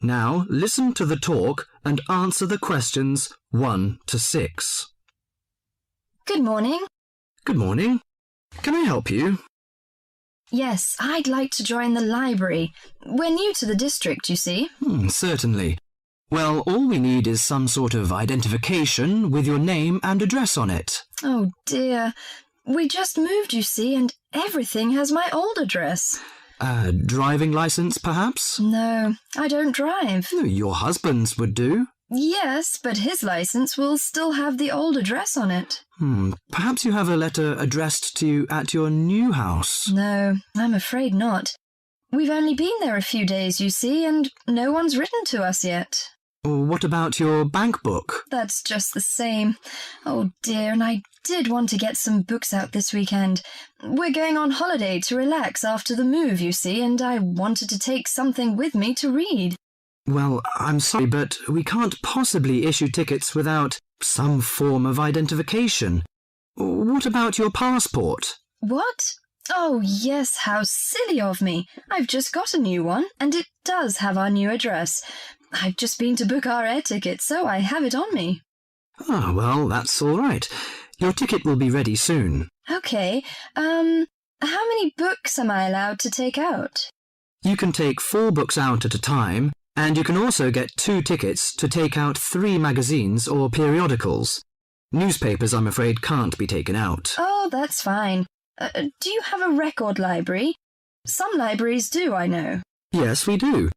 Now listen to the talk and answer the questions 1 to 6. Good morning. Good morning. Can I help you? Yes, I'd like to join the library. We're new to the district, you see. Certainly. Well, all we need is some sort of identification with your name and address on it. Oh dear. We just moved, you see, and everything has my old address. A driving license, perhaps? No, I don't drive. Your husband's would do. Yes, but his license will still have the old address on it. Perhaps you have a letter addressed to you at your new house. No, I'm afraid not. We've only been there a few days, you see, and no one's written to us yet. What about your bank book? That's just the same. Oh dear, and I did want to get some books out this weekend. We're going on holiday to relax after the move, you see, and I wanted to take something with me to read. Well, I'm sorry, but we can't possibly issue tickets without some form of identification. What about your passport? What? Oh, yes, how silly of me. I've just got a new one, and it does have our new address. I've just been to book our air ticket, so I have it on me. Well, that's all right. Your ticket will be ready soon. Okay, how many books am I allowed to take out? You can take 4 books out at a time, and you can also get 2 tickets to take out 3 magazines or periodicals. Newspapers, I'm afraid, can't be taken out. Oh, that's fine. Do you have a record library? Some libraries do, I know. Yes, we do.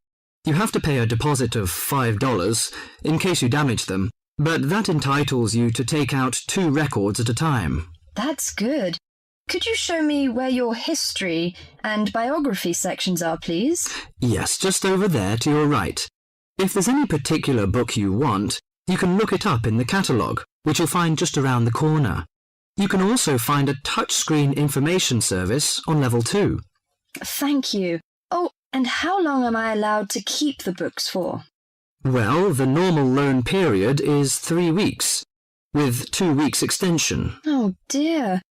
You have to pay a deposit of $5 in case you damage them, but that entitles you to take out 2 records at a time. That's good. Could you show me where your history and biography sections are, please? Yes, just over there to your right. If there's any particular book you want, you can look it up in the catalogue, which you'll find just around the corner. You can also find a touchscreen information service on level 2. Thank you. Oh, and how long am I allowed to keep the books for? Well, the normal loan period is 3 weeks, with 2 weeks extension. Oh dear.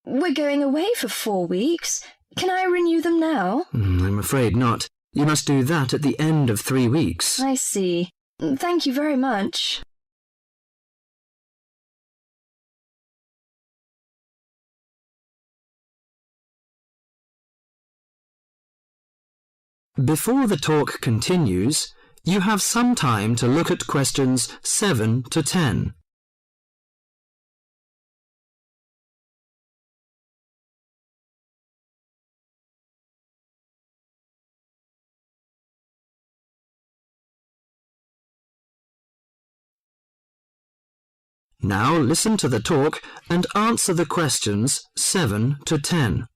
We're going away for 4 weeks. Can I renew them now? I'm afraid not. You must do that at the end of 3 weeks. I see. Thank you very much. Before the talk continues, you have some time to look at questions 7 to 10. Now listen to the talk and answer the questions 7 to 10.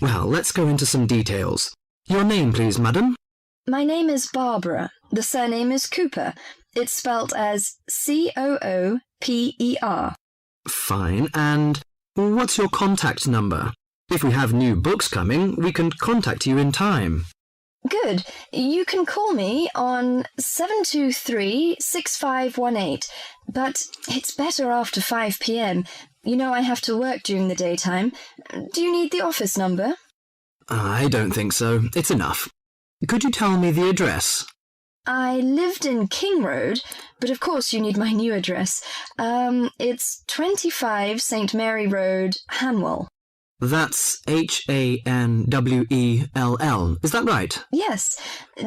Well, let's go into some details. Your name, please, madam? My name is Barbara. The surname is Cooper. It's spelt as Cooper. Fine. And what's your contact number? If we have new books coming, we can contact you in time. Good. You can call me on 723-6518, but it's better after 5 p.m. You know I have to work during the daytime. Do you need the office number? I don't think so. It's enough. Could you tell me the address? I lived in King Road, but of course you need my new address. It's 25 St. Mary Road, Hanwell. That's Hanwell. Is that right? Yes.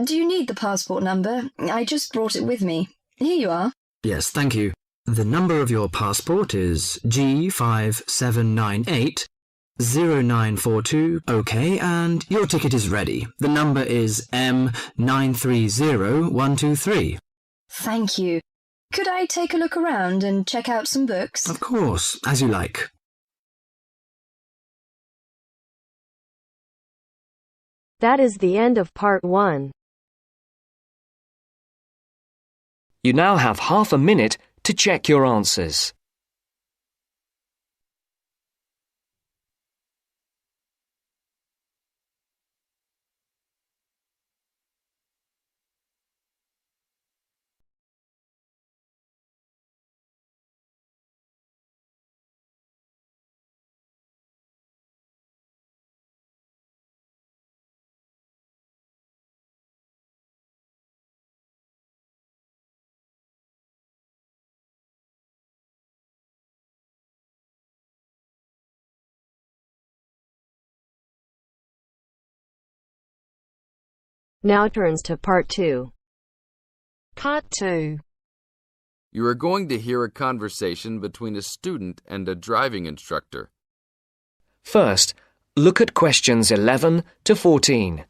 Do you need the passport number? I just brought it with me. Here you are. Yes, thank you. The number of your passport is G57980942. OK, and your ticket is ready. The number is M930123. Thank you. Could I take a look around and check out some books? Of course, as you like. That is the end of part 1. You now have half a minute to check your answers. Now turns to part 2. Part 2. You are going to hear a conversation between a student and a driving instructor. First, look at questions 11 to 14.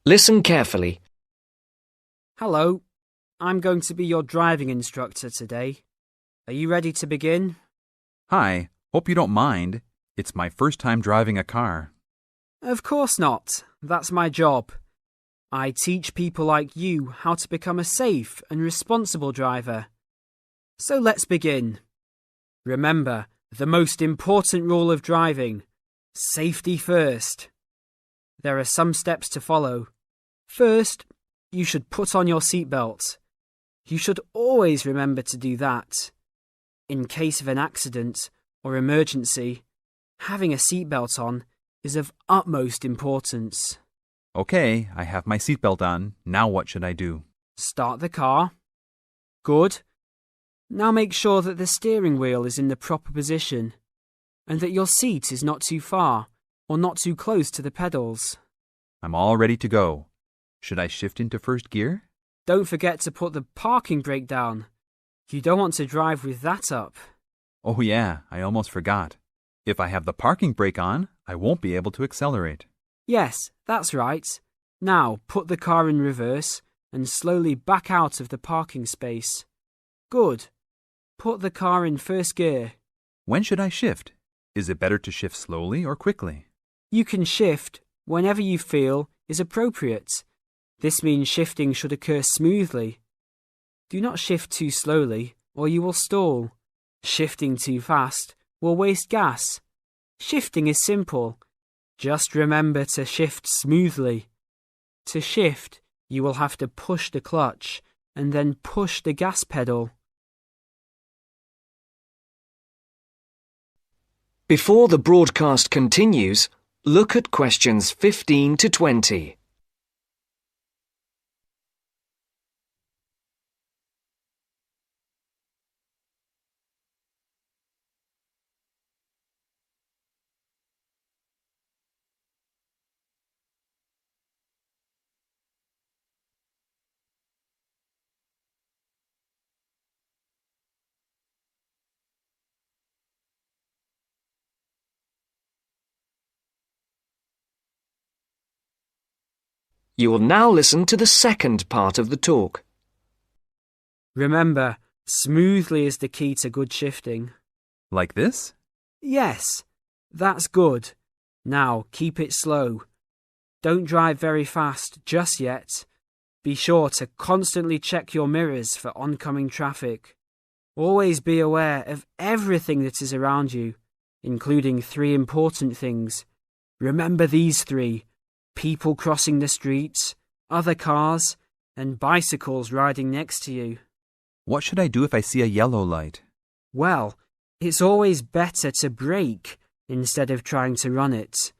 Listen carefully. Hello, I'm going to be your driving instructor today. Are you ready to begin? Hi, hope you don't mind. It's my first time driving a car. Of course not. That's my job. I teach people like you how to become a safe and responsible driver. So let's begin. Remember, the most important rule of driving: safety first. There are some steps to follow. First, you should put on your seatbelt. You should always remember to do that. In case of an accident or emergency, having a seatbelt on is of utmost importance. Okay, I have my seatbelt on. Now what should I do? Start the car. Good. Now make sure that the steering wheel is in the proper position and that your seat is not too far or not too close to the pedals. I'm all ready to go. Should I shift into first gear? Don't forget to put the parking brake down. You don't want to drive with that up. Oh yeah, I almost forgot. If I have the parking brake on, I won't be able to accelerate. Yes, that's right. Now put the car in reverse and slowly back out of the parking space. Good. Put the car in first gear. When should I shift? Is it better to shift slowly or quickly? You can shift whenever you feel is appropriate. This means shifting should occur smoothly. Do not shift too slowly or you will stall. Shifting too fast will waste gas. Shifting is simple. Just remember to shift smoothly. To shift, you will have to push the clutch and then push the gas pedal. Before the broadcast continues, look at questions 15 to 20. You will now listen to the second part of the talk. Remember, smoothly is the key to good shifting. Like this? Yes, that's good. Now keep it slow. Don't drive very fast just yet. Be sure to constantly check your mirrors for oncoming traffic. Always be aware of everything that is around you, including 3 important things. Remember these 3: people crossing the streets, other cars, and bicycles riding next to you. What should I do if I see a yellow light? Well, it's always better to brake instead of trying to run it.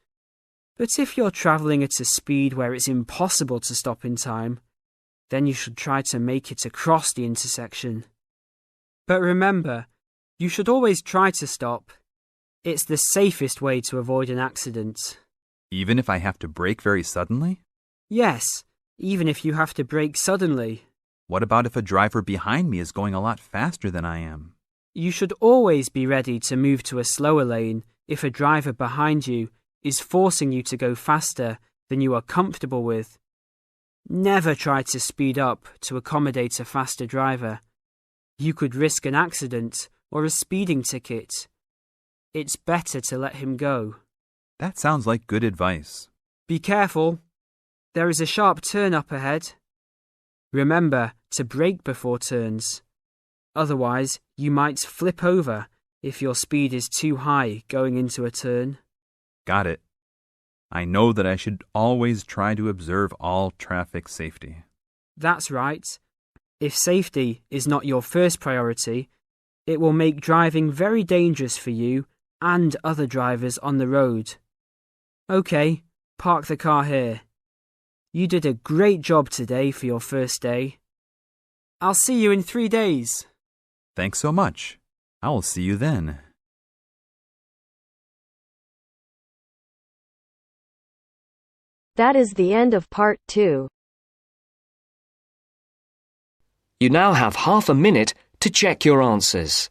But if you're travelling at a speed where it's impossible to stop in time, then you should try to make it across the intersection. But remember, you should always try to stop. It's the safest way to avoid an accident. Even if I have to brake very suddenly? Yes, even if you have to brake suddenly. What about if a driver behind me is going a lot faster than I am? You should always be ready to move to a slower lane if a driver behind you is forcing you to go faster than you are comfortable with. Never try to speed up to accommodate a faster driver. You could risk an accident or a speeding ticket. It's better to let him go. That sounds like good advice. Be careful. There is a sharp turn up ahead. Remember to brake before turns. Otherwise, you might flip over if your speed is too high going into a turn. Got it. I know that I should always try to observe all traffic safety. That's right. If safety is not your first priority, it will make driving very dangerous for you and other drivers on the road. OK, park the car here. You did a great job today for your first day. I'll see you in 3 days. Thanks so much. I will see you then. That is the end of part 2. You now have half a minute to check your answers.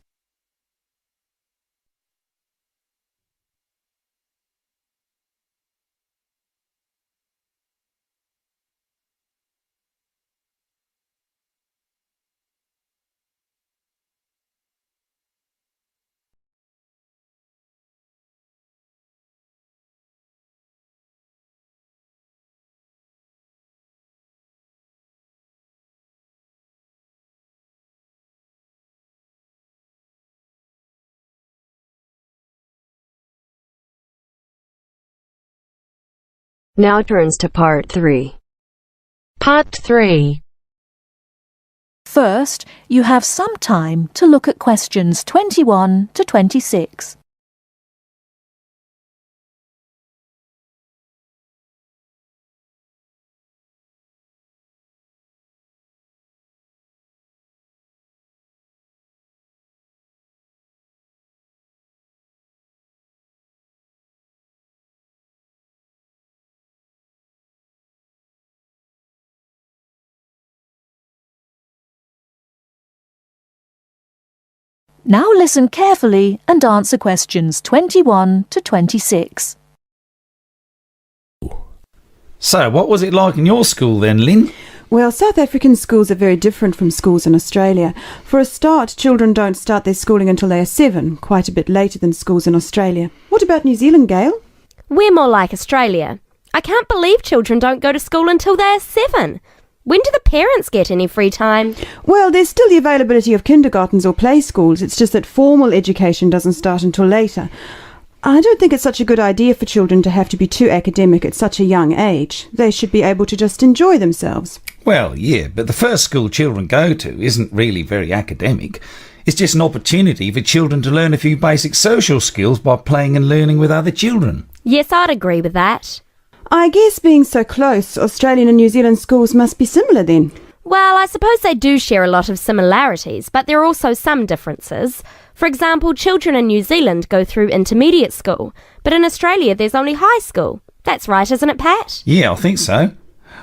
Now turns to part 3. Part 3. First, you have some time to look at questions 21 to 26. Now listen carefully and answer questions 21 to 26. So, what was it like in your school then, Lynn? Well, South African schools are very different from schools in Australia. For a start, children don't start their schooling until they are 7, quite a bit later than schools in Australia. What about New Zealand, Gail? We're more like Australia. I can't believe children don't go to school until they're 7. When do the parents get any free time? Well, there's still the availability of kindergartens or play schools. It's just that formal education doesn't start until later. I don't think it's such a good idea for children to have to be too academic at such a young age. They should be able to just enjoy themselves. Well, yeah, but the first school children go to isn't really very academic. It's just an opportunity for children to learn a few basic social skills by playing and learning with other children. Yes, I'd agree with that. I guess being so close, Australian and New Zealand schools must be similar then. Well, I suppose they do share a lot of similarities, but there are also some differences. For example, children in New Zealand go through intermediate school, but in Australia there's only high school. That's right, isn't it, Pat? Yeah, I think so.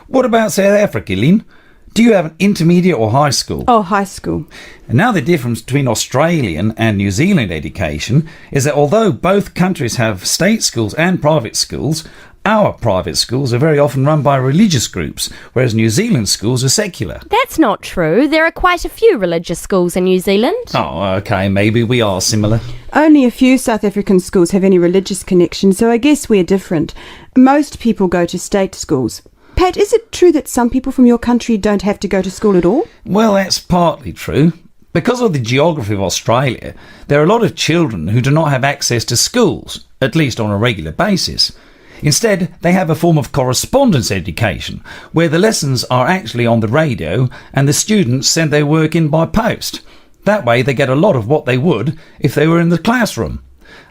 What about South Africa, Lynn? Do you have an intermediate or high school? Oh, high school. And now the difference between Australian and New Zealand education is that although both countries have state schools and private schools, our private schools are very often run by religious groups, whereas New Zealand schools are secular. That's not true. There are quite a few religious schools in New Zealand. Oh, OK, maybe we are similar. Only a few South African schools have any religious connection, so I guess we're different. Most people go to state schools. Pat, is it true that some people from your country don't have to go to school at all? Well, that's partly true. Because of the geography of Australia, there are a lot of children who do not have access to schools, at least on a regular basis. Instead, they have a form of correspondence education, where the lessons are actually on the radio and the students send their work in by post. That way they get a lot of what they would if they were in the classroom,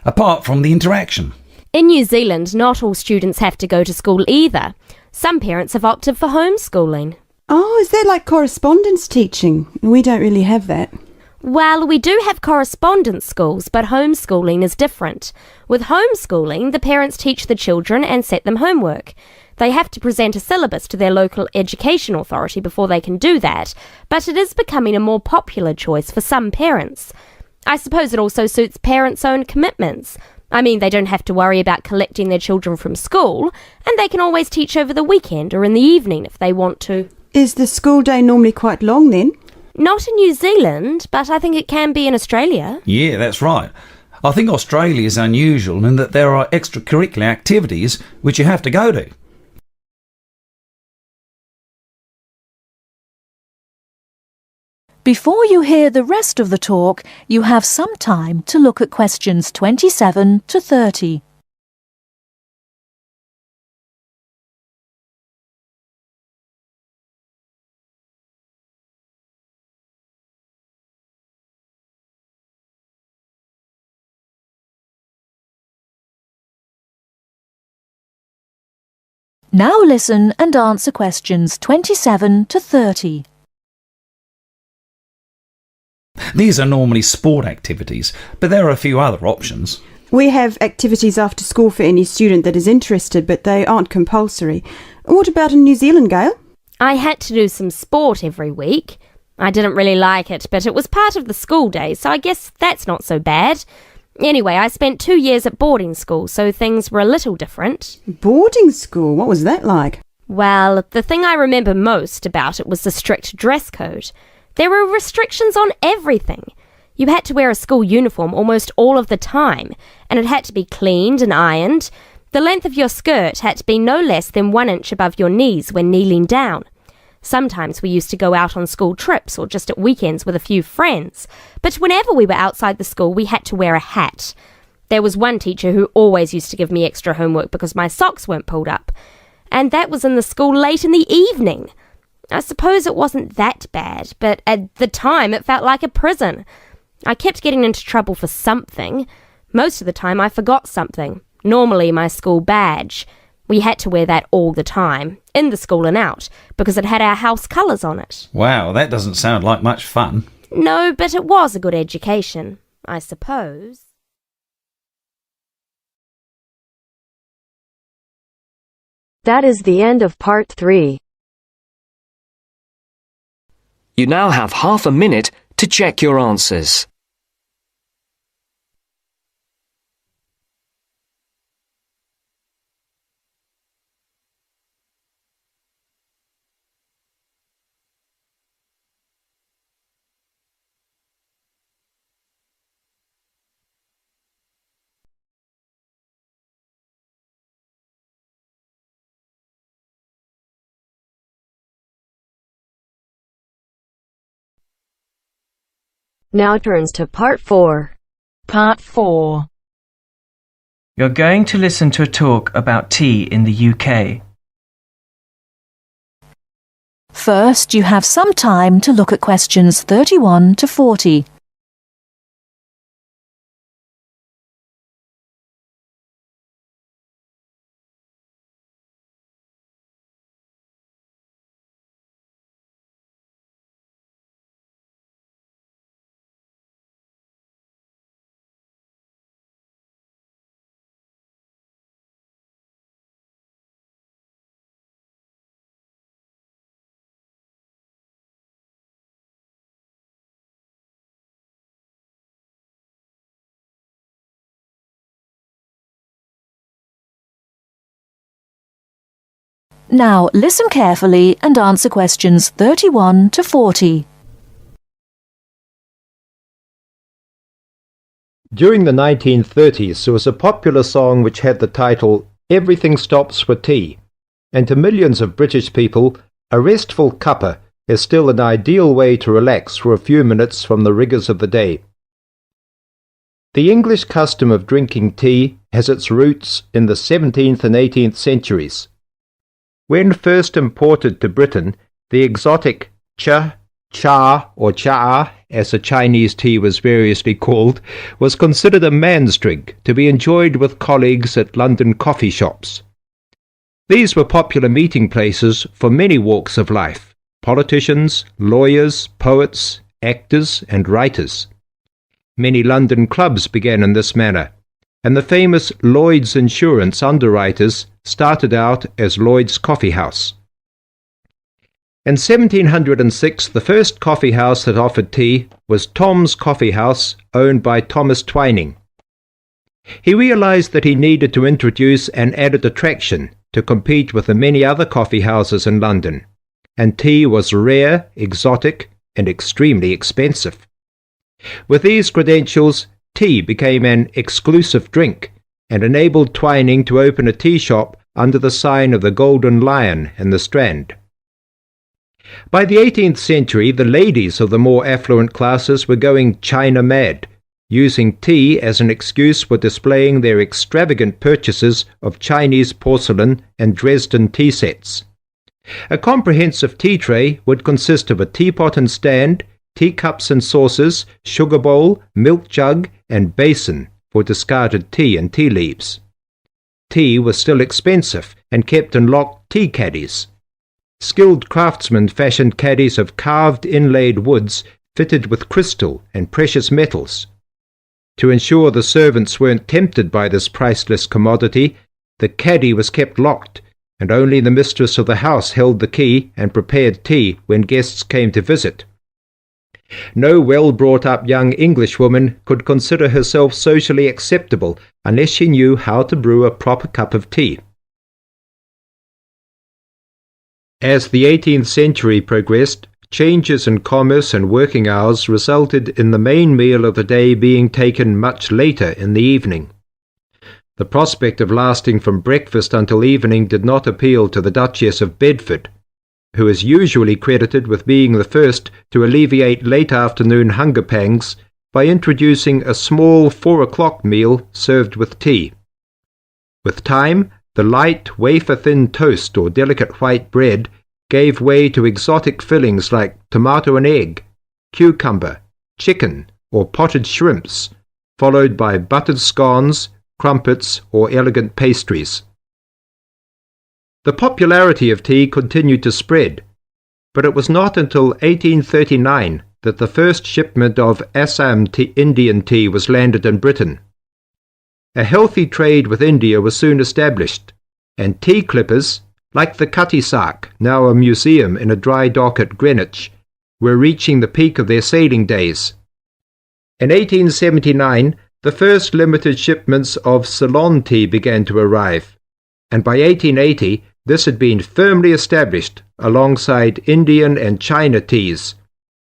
apart from the interaction. In New Zealand, not all students have to go to school either. Some parents have opted for homeschooling. Oh, is that like correspondence teaching? We don't really have that. Well, we do have correspondence schools, but homeschooling is different. With homeschooling, the parents teach the children and set them homework. They have to present a syllabus to their local education authority before they can do that, but it is becoming a more popular choice for some parents. I suppose it also suits parents' own commitments. I mean, they don't have to worry about collecting their children from school, and they can always teach over the weekend or in the evening if they want to. Is the school day normally quite long then? Not in New Zealand, but I think it can be in Australia. Yeah, that's right. I think Australia is unusual in that there are extracurricular activities which you have to go to. Before you hear the rest of the talk, you have some time to look at questions 27 to 30. Now listen and answer questions 27 to 30. These are normally sport activities, but there are a few other options. We have activities after school for any student that is interested, but they aren't compulsory. What about in New Zealand, Gail? I had to do some sport every week. I didn't really like it, but it was part of the school day, so I guess that's not so bad. Anyway, I spent 2 years at boarding school, so things were a little different. Boarding school? What was that like? Well, the thing I remember most about it was the strict dress code. There were restrictions on everything. You had to wear a school uniform almost all of the time, and it had to be cleaned and ironed. The length of your skirt had to be no less than 1 inch above your knees when kneeling down. Sometimes we used to go out on school trips or just at weekends with a few friends, but whenever we were outside the school we had to wear a hat. There was one teacher who always used to give me extra homework because my socks weren't pulled up, and that was in the school late in the evening. I suppose it wasn't that bad, but at the time it felt like a prison. I kept getting into trouble for something. Most of the time I forgot something, normally my school badge. We had to wear that all the time, in the school and out, because it had our house colours on it. Wow, that doesn't sound like much fun. No, but it was a good education, I suppose. That is the end of part 3. You now have half a minute to check your answers. Now turns to part 4. Part 4. You're going to listen to a talk about tea in the UK. First, you have some time to look at questions 31 to 40. Now listen carefully and answer questions 31 to 40. During the 1930s, there was a popular song which had the title "Everything Stops for Tea," and to millions of British people, a restful cuppa is still an ideal way to relax for a few minutes from the rigours of the day. The English custom of drinking tea has its roots in the 17th and 18th centuries. When first imported to Britain, the exotic cha, or cha, as the Chinese tea was variously called, was considered a man's drink to be enjoyed with colleagues at London coffee shops. These were popular meeting places for many walks of life: politicians, lawyers, poets, actors, and writers. Many London clubs began in this manner, and the famous Lloyd's Insurance underwriters started out as Lloyd's Coffee House. In 1706, the first coffee house that offered tea was Tom's Coffee House, owned by Thomas Twining. He realized that he needed to introduce an added attraction to compete with the many other coffee houses in London, and tea was rare, exotic, and extremely expensive. With these credentials, tea became an exclusive drink and enabled Twining to open a tea shop under the sign of the Golden Lion in the Strand. By the 18th century, the ladies of the more affluent classes were going China mad, using tea as an excuse for displaying their extravagant purchases of Chinese porcelain and Dresden tea sets. A comprehensive tea tray would consist of a teapot and stand, teacups and saucers, sugar bowl, milk jug, and basin for discarded tea and tea leaves. Tea was still expensive and kept in locked tea caddies. Skilled craftsmen fashioned caddies of carved inlaid woods fitted with crystal and precious metals. To ensure the servants weren't tempted by this priceless commodity, the caddy was kept locked, and only the mistress of the house held the key and prepared tea when guests came to visit. No well-brought-up young Englishwoman could consider herself socially acceptable unless she knew how to brew a proper cup of tea. As the 18th century progressed, changes in commerce and working hours resulted in the main meal of the day being taken much later in the evening. The prospect of lasting from breakfast until evening did not appeal to the Duchess of Bedford, who is usually credited with being the first to alleviate late afternoon hunger pangs by introducing a small 4 o'clock meal served with tea. With time, the light, wafer-thin toast or delicate white bread gave way to exotic fillings like tomato and egg, cucumber, chicken, or potted shrimps, followed by buttered scones, crumpets, or elegant pastries. The popularity of tea continued to spread, but it was not until 1839 that the first shipment of Assam Indian tea was landed in Britain. A healthy trade with India was soon established, and tea clippers, like the Cutty Sark, now a museum in a dry dock at Greenwich, were reaching the peak of their sailing days. In 1879, the first limited shipments of Ceylon tea began to arrive, and by 1880 this had been firmly established alongside Indian and China teas,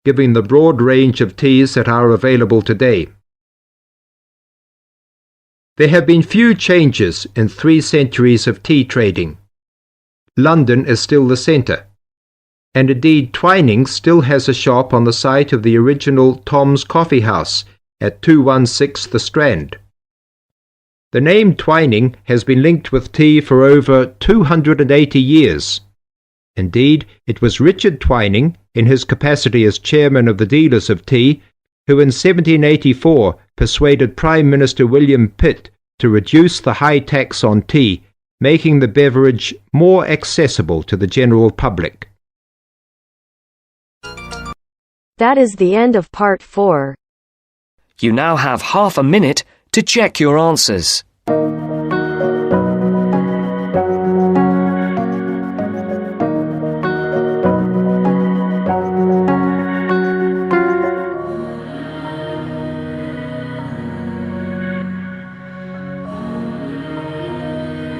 giving the broad range of teas that are available today. There have been few changes in 3 centuries of tea trading. London is still the centre, and indeed Twinings still has a shop on the site of the original Tom's Coffee House at 216 The Strand. The name Twining has been linked with tea for over 280 years. Indeed, it was Richard Twining, in his capacity as chairman of the dealers of tea, who in 1784 persuaded Prime Minister William Pitt to reduce the high tax on tea, making the beverage more accessible to the general public. That is the end of part 4. You now have half a minute to check your answers.